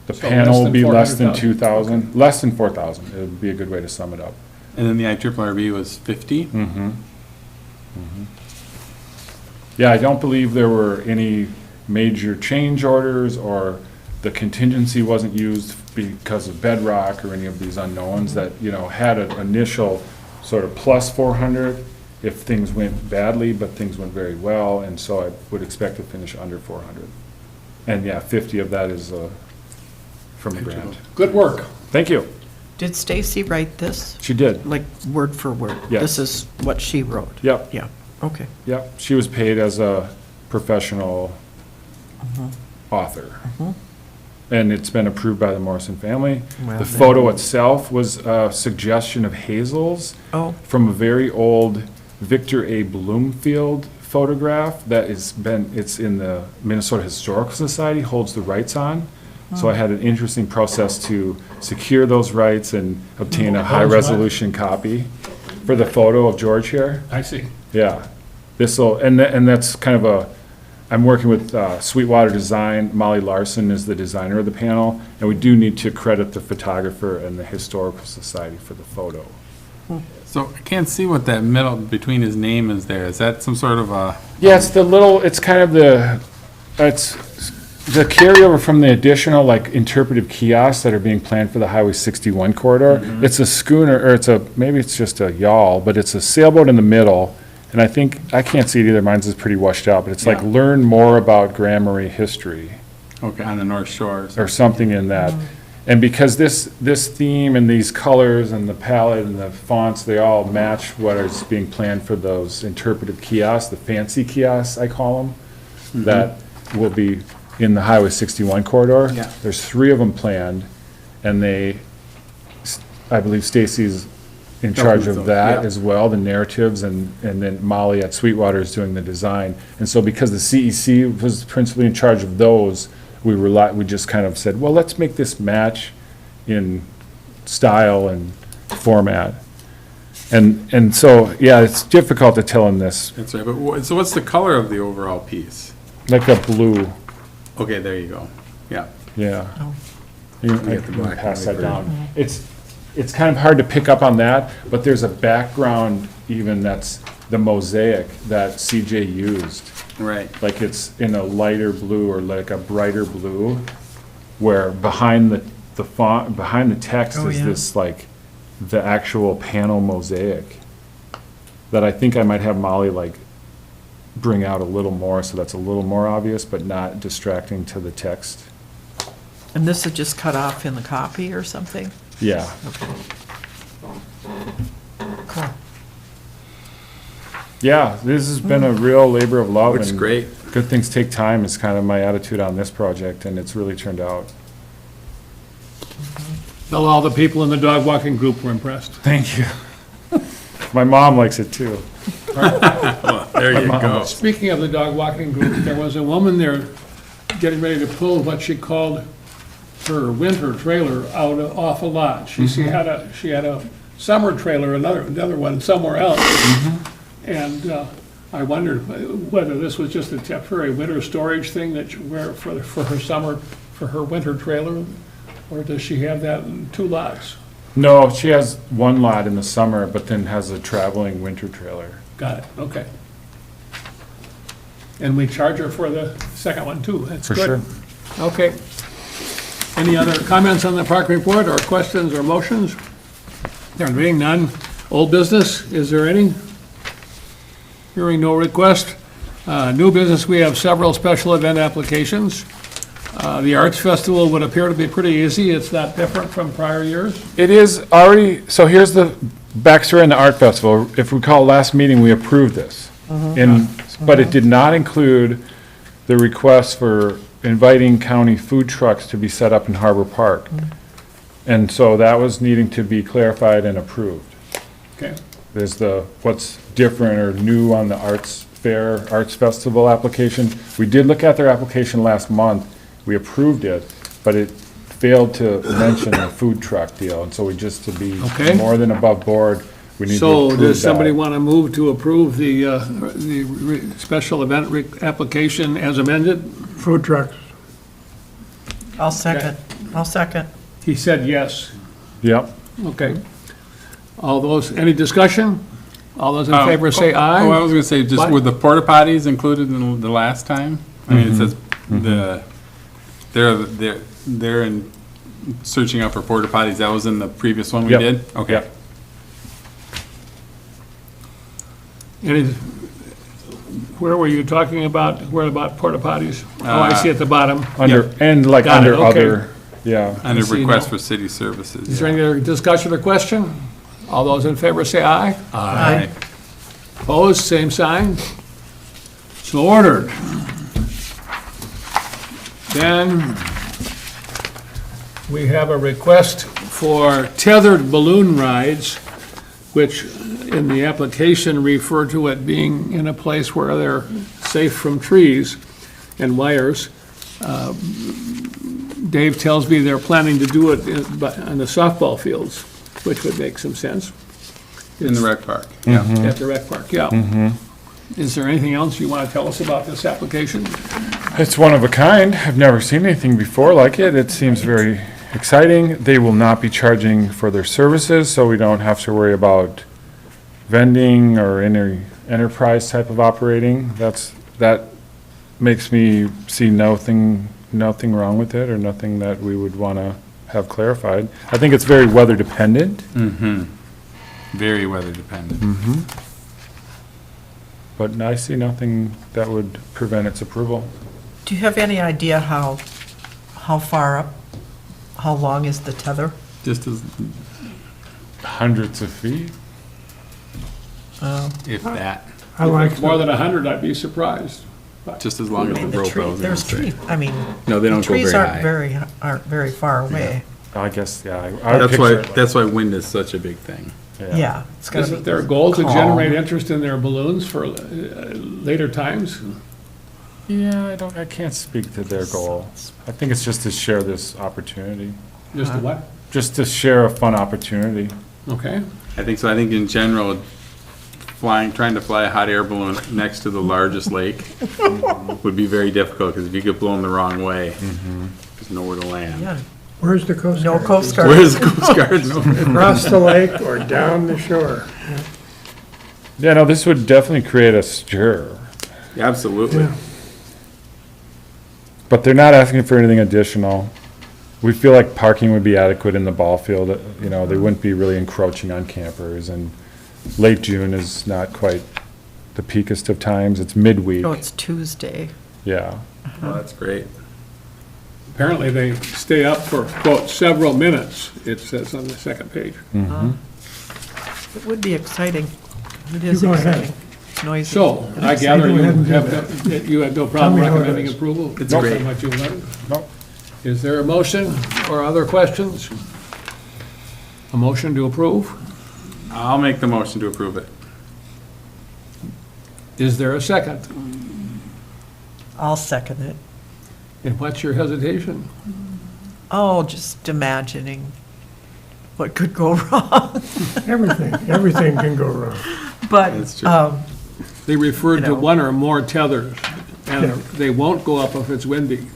The So panel less will than be less than 400,000. 2,000, less than 4,000. It would be a good way to sum it up. And then the IRRB was 50? Yeah, I don't believe there were any major change orders, or the contingency wasn't used because of bedrock or any of these unknowns that, had an initial sort of plus 400 if things went badly, but things went very well, and so I would expect to finish under 400. And yeah, 50 of that is from the grant. Good work. Thank you. Did Stacy write this, She did. like word for word? Yes. This is what she wrote? Yep, Yeah, okay. yep. She was paid as a professional author. And it's been approved by the Morrison family. Well, The then- photo itself was a suggestion of Hazel's Oh, from a very old Victor A. Bloomfield photograph that it's in the Minnesota Historical Society, holds the rights on. So I had an interesting process to secure those rights and obtain a high-resolution copy for the photo of George here. I see. Yeah, and that's kind of I'm working with Sweetwater Design. Molly Larson is the designer of the panel, and we do need to credit the photographer and the Historical Society for the photo. So I can't see what that middle between his name is there. Is that some sort of a, Yeah, it's kind of it's the carryover from the additional, like, interpretive kiosks that are being planned for the Highway 61 corridor. It's a schooner, or maybe it's just a yawl, but it's a sailboat in the middle. And I can't see it either, mine's is pretty washed out, but it's like, Yeah. learn more about Grand Marais history, okay, on the North Shore? or something in that. And because this theme and these colors and the palette and the fonts, they all match what is being planned for those interpretive kiosks, the fancy kiosks, I call them, that will be in the Highway 61 corridor. Yeah. There's 3 of them planned, and I believe Stacy's in charge of that Yeah. as well, the narratives, and then Molly at Sweetwater is doing the design. And so because the CEC was principally in charge of those, we just kind of said, well, let's make this match in style and format. And so, yeah, it's difficult to tell in this, That's right, but so what's the color of the overall piece? like a blue, Okay, there you go. Yeah. yeah. Oh. You You get the can black pass and that white down. It's kind of hard to pick up on that, but there's a background even that's the mosaic that CJ used. Right. Like it's in a lighter blue or like a brighter blue, where behind the font, behind the text Oh, is yeah. this, like, the actual panel mosaic that I think I might have Molly, like, bring out a little more, so that's a little more obvious, but not distracting to the text. and this is just cut off in the copy or something? Yeah. Okay. Cool. Yeah, this has been a real labor of love. Looks and great. Good things take time is kind of my attitude on this project, and it's really turned out. Well, all the people in the dog walking group were impressed. Thank you. My mom likes it too. There you go. Speaking of the dog walking group, there was a woman there getting ready to pull what she called her winter trailer off a lot. She had a summer trailer, another one somewhere else. And I wondered whether this was just a temporary winter storage thing that where for her winter trailer, or does she have that in 2 lots? No, she has 1 lot in the summer, but then has a traveling winter trailer. Got it, okay. And we charge her for the second one too, that's For good. sure. Okay. Any other comments on the park report, or questions or motions? There being none. Old business, is there any? Hearing no request. New business, we have several special event applications. The Arts Festival would appear to be pretty easy. It's not different from prior years. It is already, so here's the backstory on the art festival. If we recall, last meeting, we approved this. But it did not include the request for inviting county food trucks to be set up in Harbor Park. And so that was needing to be clarified and approved. Okay. There's what's different or new on the Arts Fair, Arts Festival application. We did look at their application last month. We approved it, but it failed to mention the food truck deal. And so we just, to be Okay. more than above board, we need to So approve does somebody that. want to move to approve the special event application as amended? Food trucks. I'll second. I'll second. He said yes. Yep. Okay. All those, any discussion? All those in favor say aye. Oh, I was gonna say, just What? were the porta potties included in the last time? I mean, it says they're in searching out for porta potties. That was in the previous one we Yep. did? Okay. Yep. Any, where were you talking about, where about porta potties? Oh, I see at the bottom. Under, and like Got it, under okay. other, yeah. Under I see request now. for city services. Is there any other discussion or question? All those in favor say aye. Aye. Opposed, same sign. So ordered. Then we have a request for tethered balloon rides, which in the application refer to it being in a place where they're safe from trees and wires. Dave tells me they're planning to do it on the softball fields, which would make some sense. In the rec park. At the rec park, yeah. Is there anything else you want to tell us about this application? It's one of a kind. I've never seen anything before like it. It seems very exciting. They will not be charging for their services, so we don't have to worry about vending or any enterprise type of operating. That makes me see nothing wrong with it, or nothing that we would want to have clarified. I think it's very weather dependent. Very weather dependent. But I see nothing that would prevent its approval. Do you have any idea how far up, how long is the tether? Just as, Hundreds of feet? if that, I like More than 100, I'd be surprised. just as long as the rope, I was gonna There's say. tree, I mean. No, they don't go trees very aren't very far away. I guess, yeah. I would That's picture why, it like- that's why wind is such a big thing. Yeah, it's gotta Is be it their goal to calm. generate interest in their balloons for later times? Yeah, I can't speak to their goal. I think it's just to share this opportunity, Just a what? just to share a fun opportunity. Okay. I think so. I think in general, trying to fly a hot air balloon next to the largest lake would be very difficult, because if you get blown the wrong way, there's nowhere to land. Yeah, Where's the Coast no Guard? Coast Guard. Where's the Coast Guard? No. Across the lake or down the shore? Yeah, no, this would definitely create a stir, Absolutely. Yeah. but they're not asking for anything additional. We feel like parking would be adequate in the ball field, you know, they wouldn't be really encroaching on campers, and late June is not quite the peakest of times, it's midweek, Oh, it's Tuesday. yeah. Well, that's great. Apparently, they stay up for, quote, several minutes, it says on the second page. It would be exciting. It is You go ahead. exciting. it's noisy. So, I gather go ahead and do you have no problem me how it recommending is. approval? It's Based on great. what you've learned? Nope. Is there a motion or other questions? A motion to approve? I'll make the motion to approve it. Is there a second? I'll second it. And what's your hesitation? Oh, just imagining what could go wrong. Everything can go wrong. But, That's true. They referred You to know. one or more tethers, and Yeah. they won't go up if it's windy.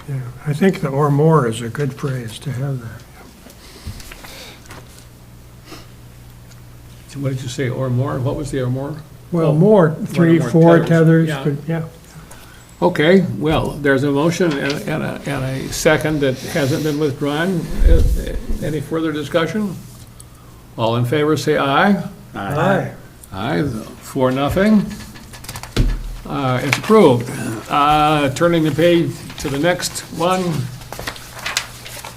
Yeah, I think the "or more" is a good phrase to have that. What did you say, or more? What was the or more? Well, Oh, more, one or 3, more 4 tethers. tethers, Yeah. could, yeah. Okay, well, there's a motion and a second that hasn't been withdrawn. Any further discussion? All in favor, say aye. Aye. Aye, 4-0. It's approved. Turning the page to the next one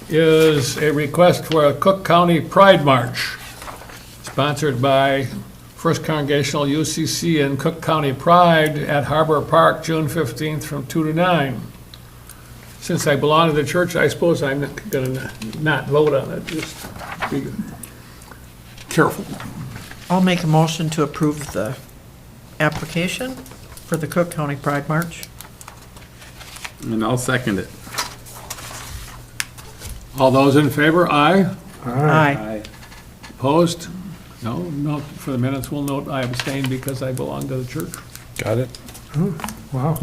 is a request for a Cook County Pride March, sponsored by First Congregational UCC and Cook County Pride at Harbor Park, June 15th from 2 to 9. Since I belong to the church, I suppose I'm going to not vote on it, just be careful. I'll make a motion to approve the application for the Cook County Pride March. And I'll second it. All those in favor, aye. Aye. Opposed? No, for the minutes, we'll note I abstained because I belong to the church. Got it? Wow.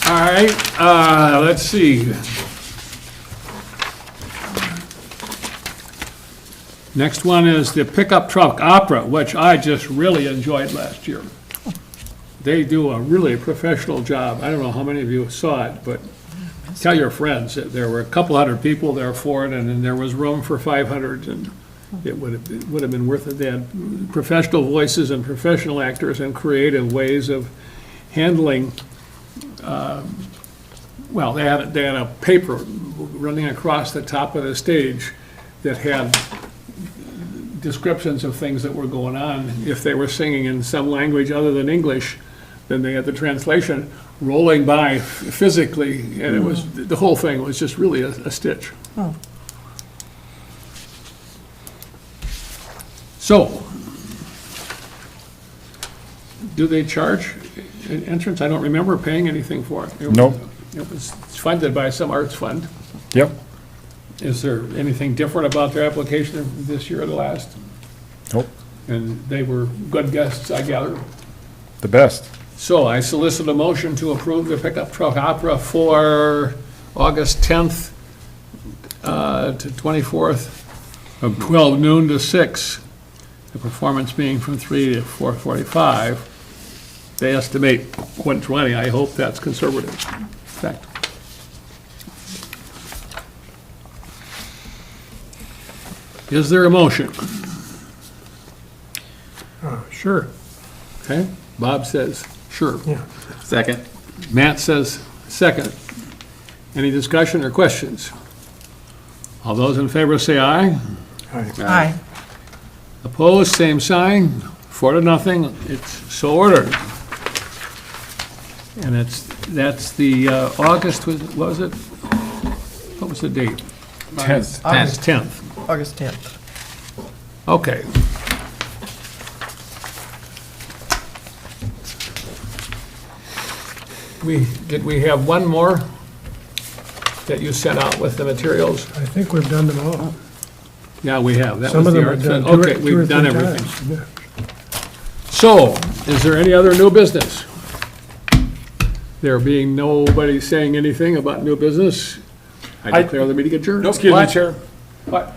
All right, let's see. Next one is the pickup truck opera, which I just really enjoyed last year. They do a really professional job. I don't know how many of you saw it, but tell your friends that there were a couple hundred people there for it, and then there was room for 500, and it would have been worth it. They had professional voices and professional actors and creative ways of handling. Well, they had a paper running across the top of the stage that had descriptions of things that were going on. If they were singing in some language other than English, then they had the translation rolling by physically, and it was, the whole thing was just really a stitch. Oh. So, do they charge an entrance? I don't remember paying anything for it. Nope. It was funded by some arts fund. Yep. Is there anything different about their application this year or the last? Nope. And they were good guests, I gather. The best. So I solicit a motion to approve the pickup truck opera for August 10th to 24th, from 12 noon to 6. The performance being from 3 to 4:45. They estimate 120. I hope that's conservative. In fact, is there a motion? Sure, Okay, Bob says, sure. yeah. Second. Matt says second. Any discussion or questions? All those in favor say aye. Aye. Opposed, same sign. 4-0. It's so ordered. And that's the August, what was it? What was the date? 10th. August 10th. August 10th. Okay. Did we have one more that you sent out with the materials? I think we've done them all. Yeah, we have. That Some was of the them art are done fund. Okay, two or we've done three everything. times. Yeah. So, is there any other new business? There being nobody saying anything about new business, I declare the meeting adjourned. Excuse me, What? Chair. What?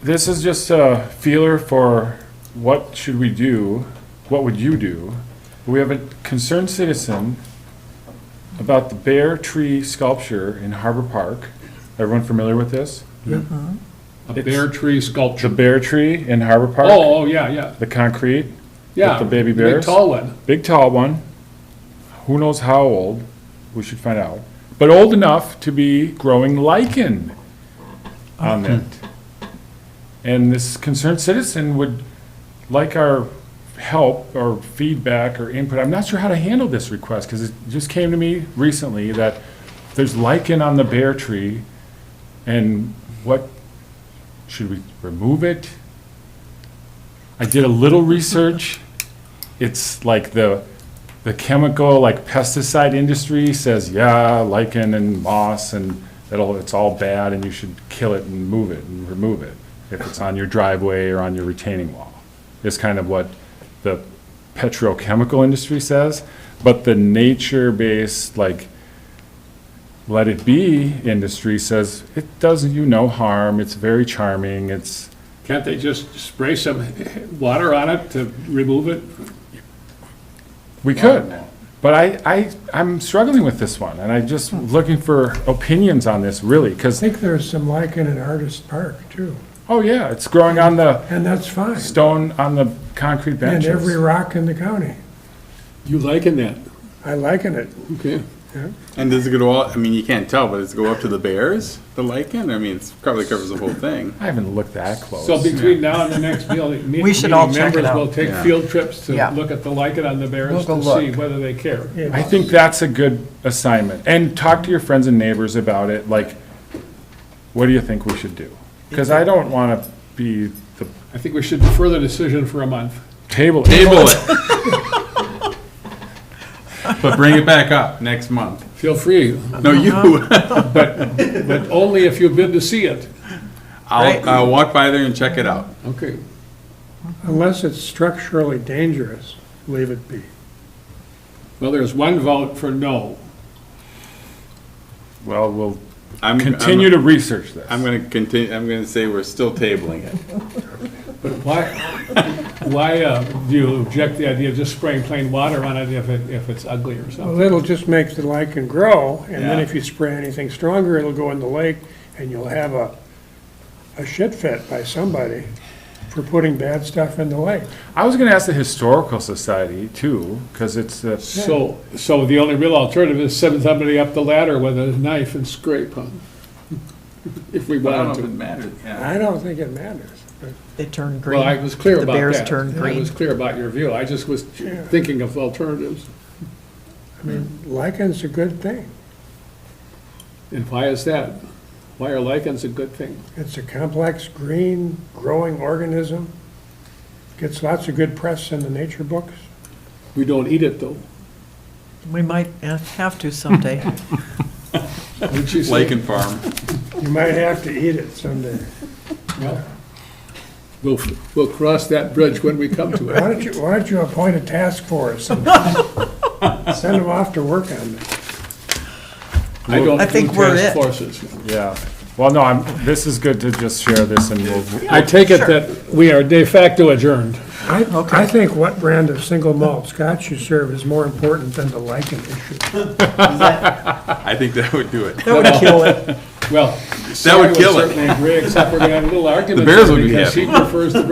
This is just a feeler for what should we do, what would you do? We have a concerned citizen about the bear tree sculpture in Harbor Park. Everyone familiar with this? A bear tree The sculpture. bear tree in Harbor Park? Oh, yeah, yeah. The concrete? Yeah. the baby Big bears? tall one. Big tall one. Who knows how old? We should find out. But old enough to be growing lichen on it. And this concerned citizen would like our help or feedback or input. I'm not sure how to handle this request, because it just came to me recently that there's lichen on the bear tree, and what, should we remove it? I did a little research. It's like the chemical, like pesticide industry says, yeah, lichen and moss and it's all bad and you should kill it and move it and remove it if it's on your driveway or on your retaining wall. Is kind of what the petrochemical industry says. But the nature-based, like, let it be industry says, it does you no harm, it's very charming, it's, Can't they just spray some water on it to remove it? we could. But I'm struggling with this one, and I'm just looking for opinions on this, really, I because, think there's some lichen in Artist Park too, oh yeah, it's growing on the and that's fine. stone, on the concrete And benches. every rock in the county. You liking that? I liken it. Okay. And does it go all, I mean, you can't tell, but does it go up to the bears, the lichen? I mean, it probably covers the whole thing. I haven't looked that close. So between now and the next meeting, We should all check it members out. will take Yeah. field trips to Yeah. look at the lichen on the bears We'll go to see look. whether they care. I think that's a good assignment. And talk to your friends and neighbors about it, like, what do you think we should do? Because I don't want to be the I think we should defer the decision for a month. table. Table it. But bring it back up next month. Feel free, No, you. but only if you've been to see it. Right. I'll walk by there and check it out. Okay. Unless it's structurally dangerous, leave it be. Well, there's one vote for no. Well, we'll I'm continue to research this. I'm gonna continue, I'm gonna say we're still tabling it. But why do you object to the idea of just spraying plain water on it if it's ugly or something? Well, it'll just make the lichen grow, and then Yeah. if you spray anything stronger, it'll go in the lake, and you'll have a shit fit by somebody for putting bad stuff in the lake. I was going to ask the Historical Society too, because it's, So the only real alternative is send somebody up the ladder with a knife and scrape, huh? If we But I don't know wanted if it to. matters, yeah. I don't think it matters, but They turn green. Well, I was clear The about that. bears turn I green. was clear about your view. I just was Yeah. thinking of alternatives. I mean, lichen's a good thing. And why is that? Why are lichens a good thing? It's a complex, green, growing organism. Gets lots of good press in the nature books. We don't eat it, though. We might have to someday. What'd you say? Lake and farm. You might have to eat it someday. Well, we'll cross that bridge when we come to Why it. don't you appoint a task force and send them off to work on this? I don't I do think we're task it. forces. yeah. Well, no, this is good to just share this, and we'll, I take it that we are de facto adjourned. I think what brand of single malt scotch you serve is more important than the lichen issue. I think that would do it. That would kill it. Well, That would kill it. certainly agree, except we're gonna have a little argument. Bears there would be because happy. he prefers the